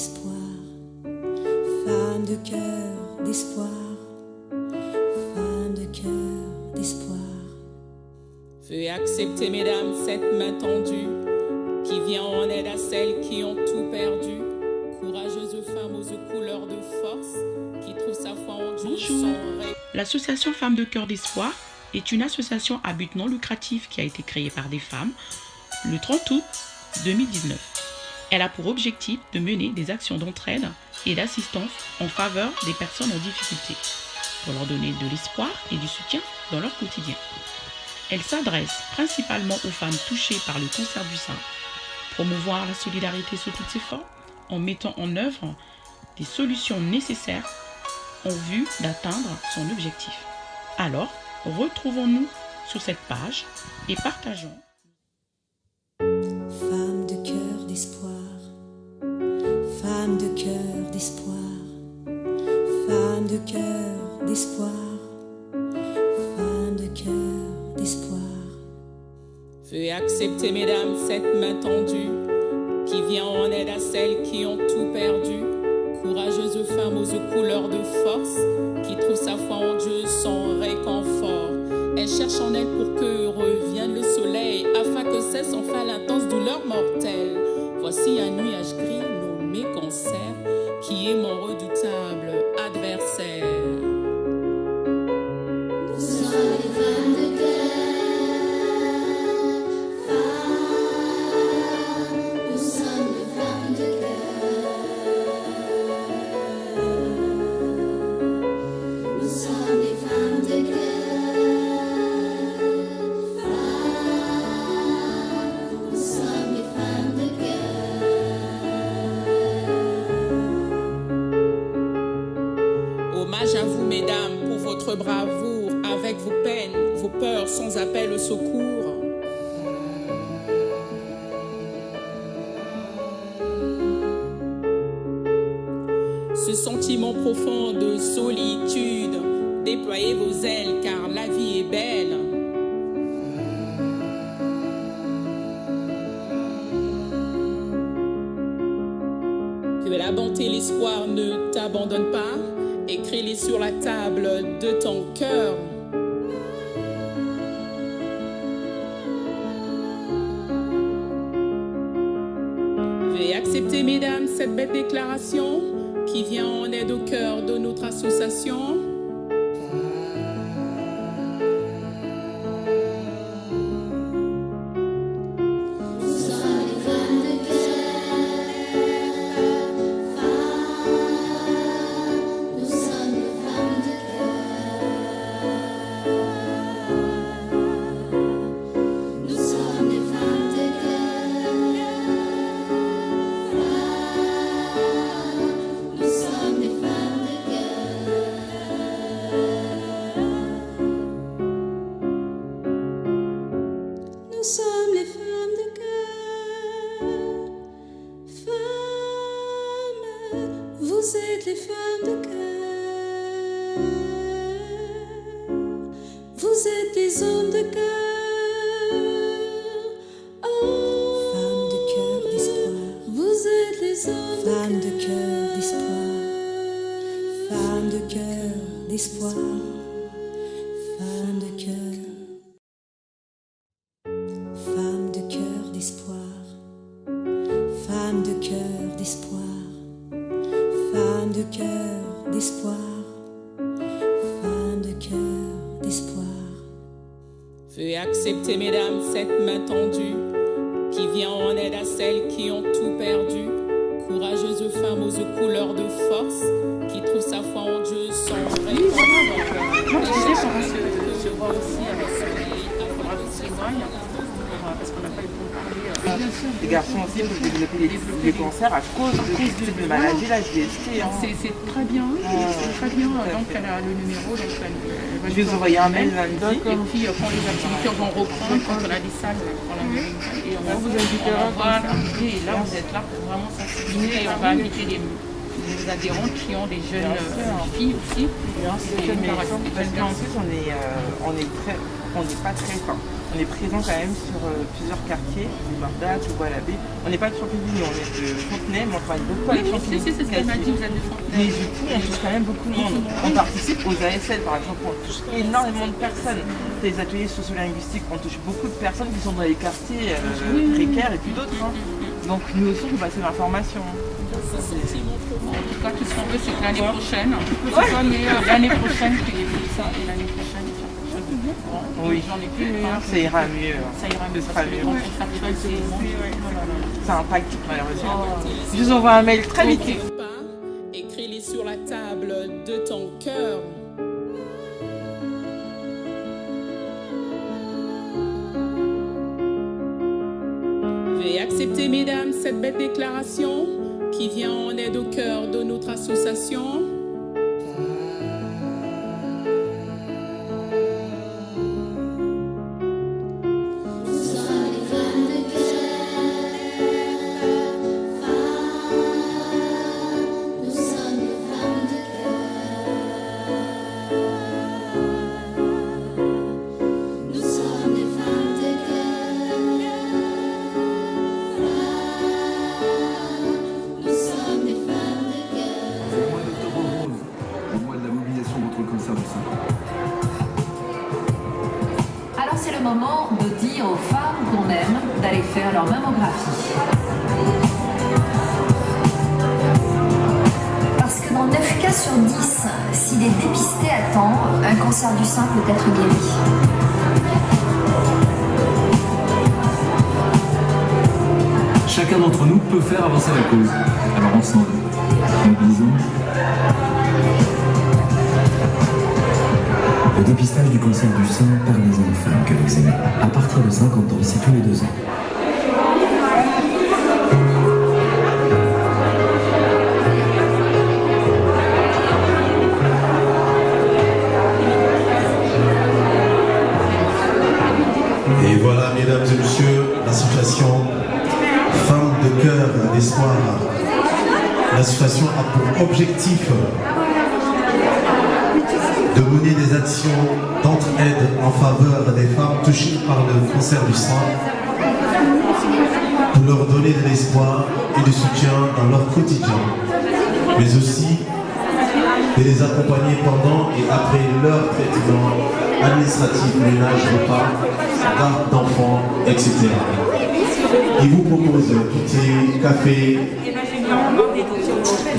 d'espoir, femme de cœur d'espoir, femme de cœur d'espoir. Veuillez accepter, mesdames, cette main tendue qui vient en aide à celles qui ont tout perdu. Courageuse femme aux couleurs de force qui trouve sa foi en Dieu. Bonjour. L'association Femmes de Cœur d'Espoir est une association à but non lucratif qui a été créée par des femmes le 30 août 2019. Elle a pour objectif de mener des actions d'entraide et d'assistance en faveur des personnes en difficulté pour leur donner de l'espoir et du soutien dans leur quotidien. Elle s'adresse principalement aux femmes touchées par le cancer du sein, promouvoir la solidarité sous toutes ses formes en mettant en œuvre des solutions nécessaires en vue d'atteindre son objectif. Alors, retrouvons-nous sur cette page et partageons. Femme de cœur d'espoir, femme de cœur d'espoir, femme de cœur d'espoir, femme de cœur d'espoir. Veuillez accepter, mesdames, cette main tendue qui vient en aide à celles qui ont tout perdu. Courageuse femme aux couleurs de force qui trouve sa foi en Dieu, son réconfort. Elle cherche en elle pour que revienne le soleil afin que cesse enfin l'intense douleur mortelle. Voici un nuage gris nommé cancer qui est mon redoutable adversaire. Nous sommes les femmes de Hommage à vous, mesdames, pour votre bravoure, avec vos peines, vos peurs, sans appel au secours. Ce sentiment profond de solitude, déployez vos ailes, car la vie est belle. Que la bonté et l'espoir ne t'abandonnent pas. Écris-les sur la table de ton cœur. Veuillez accepter, mesdames, cette belle déclaration qui vient en aide au cœur de notre association. Nous sommes les femmes de cœur, femmes, vous êtes les femmes de cœur, vous êtes les hommes de cœur, oh, femmes de cœur d'espoir, vous êtes les hommes femmes de cœur d'espoir, femmes de cœur d'espoir, femmes de cœur. Femme de cœur d'espoir, femme de cœur d'espoir, femme de cœur d'espoir, femme de cœur d'espoir. Veuillez accepter, mesdames, cette main tendue qui vient en aide à celles qui ont tout perdu. Courageuse femme aux couleurs de force qui trouve sa foi en Dieu, son réconfort. Moi, je sais qu'on se voit aussi avec ce témoigne. Parce qu'on n'a pas eu le temps de parler. Les garçons aussi peuvent développer des cancers à cause de maladie, la GST. Hein. C'est très bien, très bien. Donc elle a le numéro, donc elle va je vais vous envoyer un mail lundi. Et puis quand les activités vont reprendre, quand on a des salles, on la met. Et on va vous inviter et là vous êtes là pour vraiment sensibiliser et on va inviter des adhérents qui ont des jeunes filles aussi. Bien sûr, mais parce qu'en plus on n'est pas très fin. On est présent quand même sur plusieurs quartiers, boulevard d'Arc, le Bois-l'Abbé. On n'est pas de Champigny, on est de Fontenay, mais on travaille beaucoup avec Champigny. C'est ce qu'elle m'a dit, vous êtes de Fontenay. Mais du coup, on touche quand même beaucoup de monde. On participe aux ASL, par exemple, on touche énormément de personnes. Les ateliers sociolinguistiques, on touche beaucoup de personnes qui sont dans les quartiers précaires et puis d'autres. Hein. Donc nous aussi, on peut passer l'information. En tout cas, tout ce qu'on veut, c'est que l'année prochaine, que ce soit meilleur l'année prochaine que ça, et l'année prochaine, il y a quelque chose de mieux. Oui, J'en ai plus. ça ira mieux. Ça ira mieux. Ce sera mieux. Contractuel, c'est le monde. Ça impacte malheureusement. Je vous envoie un mail très vite. Écris-les sur la table de ton cœur. Veuillez accepter, mesdames, cette belle déclaration qui vient en aide au cœur de notre association. Alors c'est le moment de dire aux femmes qu'on aime d'aller faire leur mammographie. Parce que dans 9 cas sur 10, s'il est dépisté à temps, un cancer du sein peut être guéri. Chacun d'entre nous peut faire avancer la cause. Alors ensemble, mobilisons. Le dépistage du cancer du sein par les enfants que vous aimez, à partir de 50 ans, c'est tous les 2 ans. Et voilà, mesdames et messieurs, l'association Femmes de Cœur d'Espoir. L'association a pour objectif de mener des actions d'entraide en faveur des femmes touchées par le cancer du sein, pour leur donner de l'espoir et du soutien dans leur quotidien, mais aussi de les accompagner pendant et après leur traitement administratif, ménage, repas, garde d'enfants, etc. Ils vous proposent du thé, café,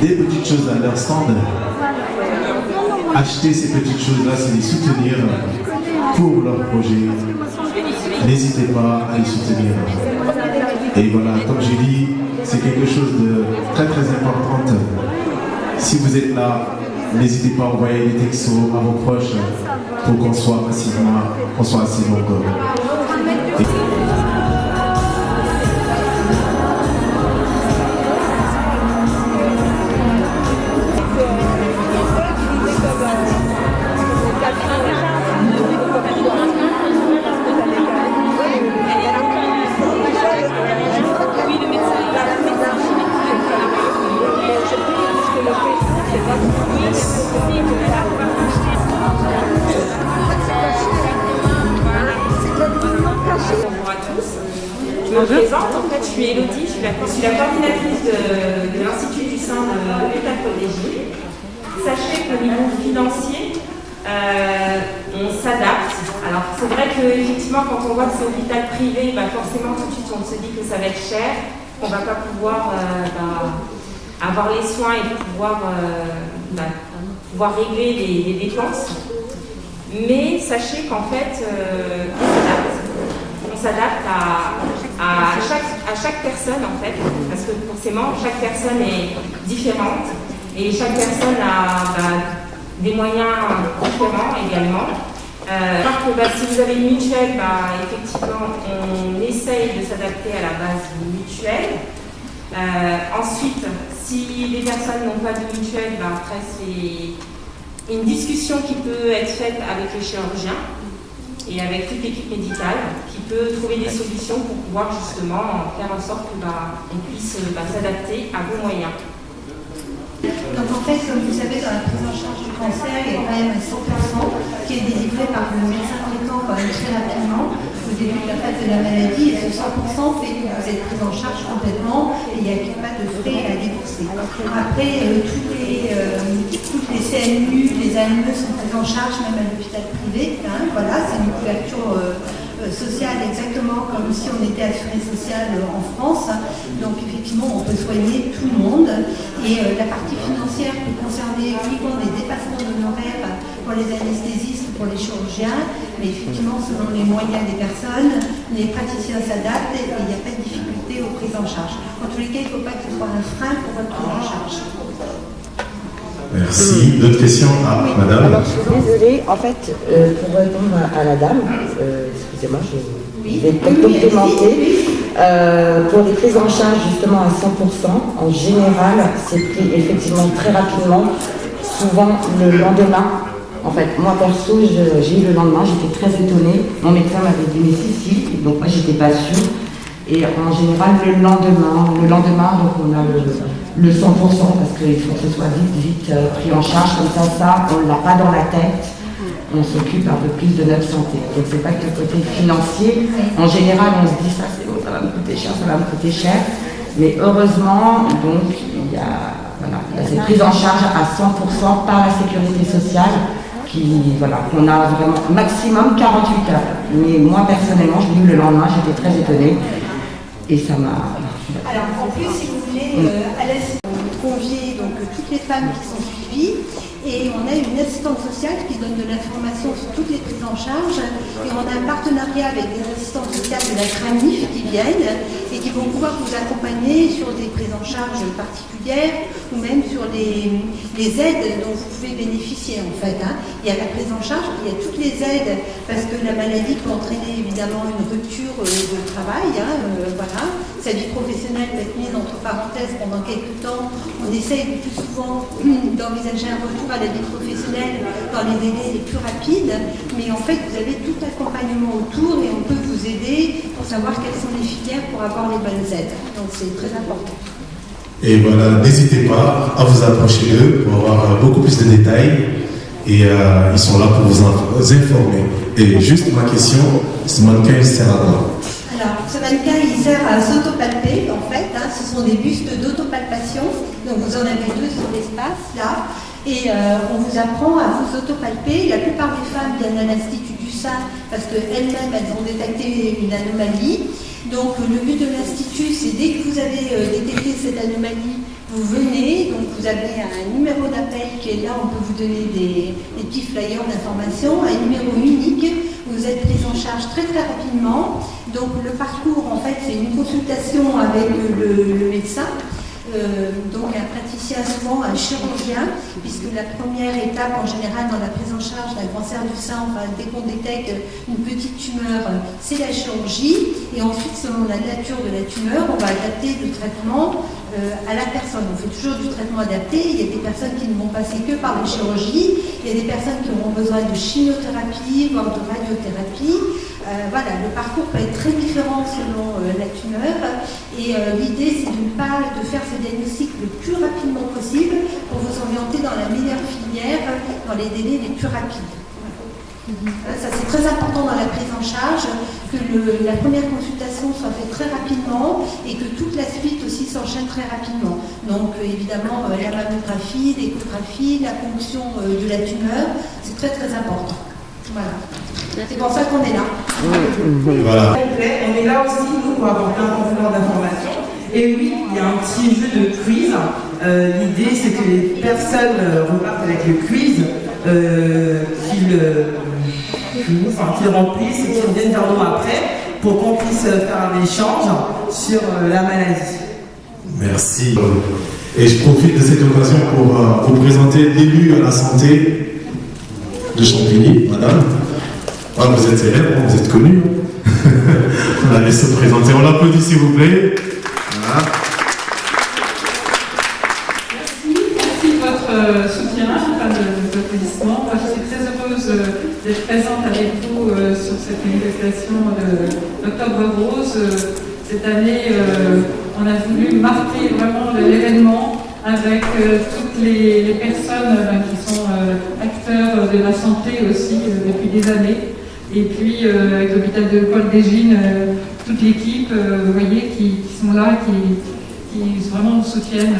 des petites choses à leur stand. Acheter ces petites choses-là, c'est les soutenir pour leur projet. N'hésitez pas à les soutenir. Et voilà, comme j'ai dit, c'est quelque chose de très très important. Si vous êtes là, n'hésitez pas à envoyer des textos à vos proches pour qu'on soit assez nombreux. Bonjour à tous. Je me présente, en fait je suis Elodie, je suis la coordinatrice de l'Institut du sein de l'État protégé. Sachez qu'au niveau financier, on s'adapte. Alors c'est vrai qu'effectivement quand on voit que c'est hôpital privé, forcément tout de suite on se dit que ça va être cher, qu'on ne va pas pouvoir avoir les soins et pouvoir régler les dépenses. Mais sachez qu'en fait, on s'adapte à chaque personne en fait, parce que forcément chaque personne est différente et chaque personne a des moyens différents également. Alors que si vous avez une mutuelle, effectivement on essaye de s'adapter à la base d'une mutuelle. Ensuite, si les personnes n'ont pas de mutuelle, après c'est une discussion qui peut être faite avec les chirurgiens et avec toute l'équipe médicale qui peut trouver des solutions pour pouvoir justement faire en sorte qu'on puisse s'adapter à vos moyens. Donc en fait, comme vous savez, dans la prise en charge du cancer, il y a quand même 100% qui est délivré par le médecin traitant quand même très rapidement. au début de la phase de la maladie, et ce 100% fait que vous êtes pris en charge complètement et il n'y a pas de frais à débourser. Après, toutes les CMU, les AME sont prises en charge, même à l'hôpital privé. Hein, voilà, c'est une couverture sociale exactement comme si on était assuré social en France. Donc effectivement, on peut soigner tout le monde. Et la partie financière peut concerner uniquement des dépassements d'honoraires pour les anesthésistes, pour les chirurgiens. Mais effectivement, selon les moyens des personnes, les praticiens s'adaptent et il n'y a pas de difficulté aux prises en charge. En tous les cas, il ne faut pas que ce soit un frein pour votre prise en charge. Merci. D'autres questions? Ah, oui. Madame. Alors, je suis désolée, en fait, pour répondre à la dame, excusez-moi, je vais peut-être complémenter. Pour les prises en charge, justement, à 100%, en général, c'est pris effectivement très rapidement, souvent le lendemain. En fait, moi, perso, j'ai eu le lendemain, j'étais très étonnée. Mon médecin m'avait dit, mais si, donc moi, j'étais pas sûre. Et en général, le lendemain, donc on a le 100% parce qu'il faut que ce soit vite pris en charge. Comme ça, on ne l'a pas dans la tête. On s'occupe un peu plus de notre santé. Donc c'est pas que le côté financier. En général, on se dit ça, c'est bon, ça va me coûter cher, ça va me coûter cher. Mais heureusement, donc, il y a cette prise en charge à 100% par la sécurité sociale. Qu'on a vraiment maximum 48 heures. Mais moi, personnellement, je l'ai eu le lendemain, j'étais très étonnée. Et ça m'a... Alors, en plus, si vous voulez, à la convier donc toutes les femmes qui sont suivies et on a une assistante sociale qui donne de l'information sur toutes les prises en charge et on a un partenariat avec des assistantes sociales de la CRAMIF qui viennent et qui vont pouvoir vous accompagner sur des prises en charge particulières ou même sur les aides dont vous pouvez bénéficier en fait. Hein. Il y a la prise en charge, il y a toutes les aides parce que la maladie peut entraîner évidemment une rupture de travail, voilà. Sa vie professionnelle peut être mise entre parenthèses pendant quelques temps. On essaye le plus souvent d'envisager un retour à la vie professionnelle dans les délais les plus rapides, mais en fait vous avez tout accompagnement autour et on peut vous aider pour savoir quelles sont les filières pour avoir les bonnes aides. Donc c'est très important. Et voilà, n'hésitez pas à vous approcher d'eux pour avoir beaucoup plus de détails. Et ils sont là pour vous informer. Et juste ma question, ce mannequin il sert à quoi? Alors, ce mannequin, il sert à s'autopalper, en fait. Hein, ce sont des bustes d'autopalpation. Donc, vous en avez deux sur l'espace, là. Et on vous apprend à vous autopalper. La plupart des femmes viennent à l'Institut du sein parce qu'elles-mêmes, elles ont détecté une anomalie. Donc, le but de l'Institut, c'est dès que vous avez détecté cette anomalie, vous venez, donc vous avez un numéro d'appel qui est là, on peut vous donner des petits flyers d'information, un numéro unique, vous êtes pris en charge très très rapidement. Donc le parcours en fait c'est une consultation avec le médecin, donc un praticien souvent un chirurgien, puisque la première étape en général dans la prise en charge d'un cancer du sein, enfin, dès qu'on détecte une petite tumeur, c'est la chirurgie, et ensuite selon la nature de la tumeur, on va adapter le traitement à la personne. On fait toujours du traitement adapté. Il y a des personnes qui ne vont passer que par la chirurgie, il y a des personnes qui auront besoin de chimiothérapie, voire de radiothérapie. Voilà, le parcours peut être très différent selon la tumeur et l'idée c'est de faire ce diagnostic le plus rapidement possible pour vous orienter dans la meilleure filière, dans les délais les plus rapides. Ça c'est très important dans la prise en charge, que la première consultation soit faite très rapidement et que toute la suite aussi s'enchaîne très rapidement. Donc évidemment la mammographie, l'échographie, la ponction de la tumeur, c'est très très important. Voilà. C'est pour ça qu'on est là. Voilà. On est là aussi nous, pour apporter un complément d'information. Et oui, il y a un petit jeu de quiz. L'idée c'est que les personnes repartent avec le quiz, qu'ils remplissent et qu'ils reviennent vers nous après pour qu'on puisse faire un échange sur la maladie. Merci. Et je profite de cette occasion pour vous présenter l'élu à la santé de Champigny, madame. Ah, vous êtes célèbre, vous êtes connu. On va laisser se présenter. On l'applaudit s'il vous plaît. Voilà. Merci de votre soutien, pas d'applaudissements. Moi, je suis très heureuse d'être présente avec vous sur cette manifestation d'Octobre Rose. Cette année, on a voulu marquer vraiment l'événement avec toutes les personnes qui sont acteurs de la santé aussi depuis des années. Et puis avec l'hôpital de Paul Desgines, toute l'équipe, vous voyez, qui sont là, qui vraiment nous soutiennent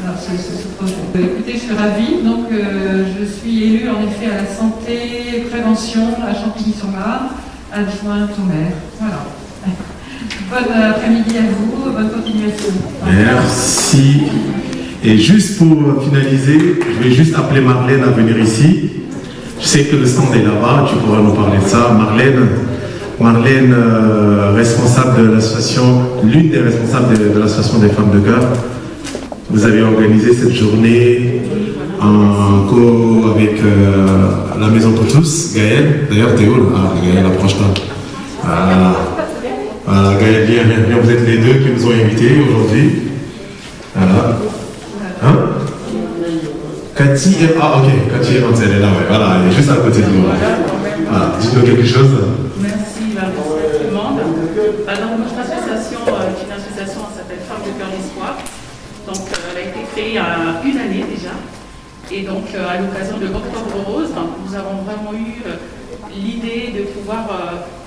ce projet. Écoutez, je suis ravie. Donc, je suis élue en effet à la santé, prévention à Champigny-sur-Marne, adjointe au maire. Voilà. Bon après-midi à vous, bonne continuation. Merci. Et juste pour finaliser, je vais juste appeler Marlène à venir ici. Je sais que le stand est là-bas, tu pourras nous parler de ça. Marlène, responsable de l'association, l'une des responsables de l'association des femmes de cœur. Vous avez organisé cette journée en co avec la Maison pour tous, Gaëlle. D'ailleurs, Théo, Gaëlle, approche-toi. Voilà, Gaëlle, viens, vous êtes les deux qui nous ont invités aujourd'hui. Voilà. Hein? Cathy, Cathy Evans, elle est là, ouais. Voilà, elle est juste à côté de nous. Voilà, dites-nous quelque chose. Merci, bonsoir tout le monde. Alors, notre association est une association qui s'appelle Femmes de cœur d'espoir. Donc, elle a été créée il y a une année déjà. Et donc, à l'occasion de l'Octobre Rose, nous avons vraiment eu l'idée de pouvoir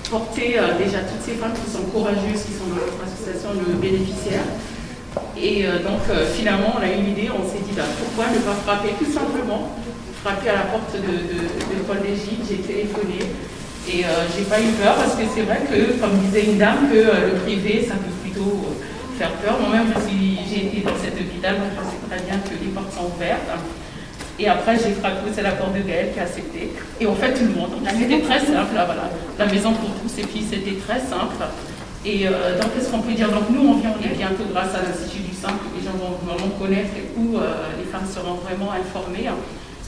porter déjà toutes ces femmes qui sont courageuses, qui sont dans notre association de bénéficiaires. Et donc, finalement, on a eu l'idée, on s'est dit, pourquoi ne pas frapper tout simplement, frapper à la porte de Paul Desgines. J'ai téléphoné et j'ai pas eu peur parce que c'est vrai que, comme disait une dame, que le privé, ça peut plutôt faire peur. Moi-même, j'ai été dans cet hôpital, donc je sais très bien que les portes sont ouvertes. Et après, j'ai frappé, c'est la porte de Gaëlle qui a accepté. Et on fait tout le monde. Donc, c'était très simple, là, voilà. La maison pour tous, et puis c'était très simple. Et donc, qu'est-ce qu'on peut dire? Donc, nous, on est bientôt grâce à l'Institut du Sein, que les gens vont vraiment connaître et où les femmes seront vraiment informées.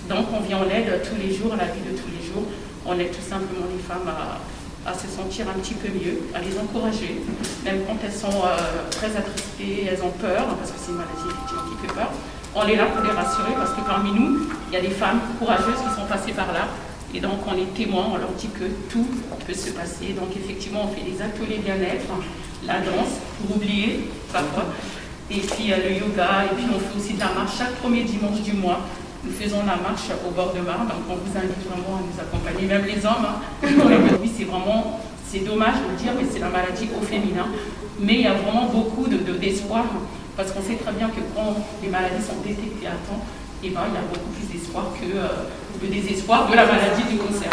Donc, on vient en aide tous les jours, à la vie de tous les jours. On aide tout simplement les femmes à se sentir un petit peu mieux, à les encourager, même quand elles sont très attristées, elles ont peur, parce que c'est une maladie effectivement qui fait peur. On est là pour les rassurer parce que parmi nous, il y a des femmes courageuses qui sont passées par là. Et donc on est témoins, on leur dit que tout peut se passer. Donc effectivement, on fait des ateliers bien-être, la danse, pour oublier parfois. Et puis le yoga, et puis on fait aussi de la marche chaque premier dimanche du mois. Nous faisons la marche au bord de Marne, donc on vous invite vraiment à nous accompagner, même les hommes. Oui, c'est dommage de le dire, mais c'est la maladie au féminin. Mais il y a vraiment beaucoup d'espoir, parce qu'on sait très bien que quand les maladies sont détectées à temps, eh ben, il y a beaucoup plus d'espoir que le désespoir de la maladie du cancer.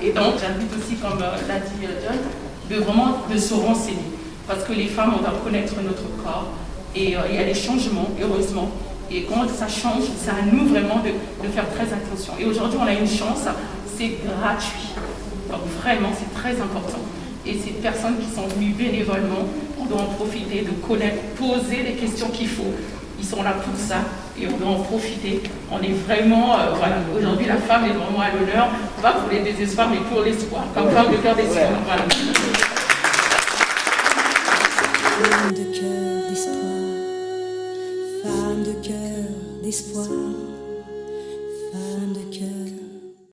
Et donc, j'invite aussi, comme l'a dit John, de se renseigner, parce que les femmes, on doit connaître notre corps, et il y a des changements, heureusement. Et quand ça change, c'est à nous vraiment de faire très attention. Et aujourd'hui, on a une chance, c'est gratuit. Donc vraiment, c'est très important. Et ces personnes qui sont venues bénévolement, on doit en profiter, de connaître, poser les questions qu'il faut. Ils sont là pour ça et on doit en profiter. On est vraiment, voilà, aujourd'hui la femme est vraiment à l'honneur, pas pour les désespoirs, mais pour l'espoir, comme femme de cœur d'espoir. Voilà. Femme de cœur d'espoir, femme de cœur d'espoir, femme de cœur.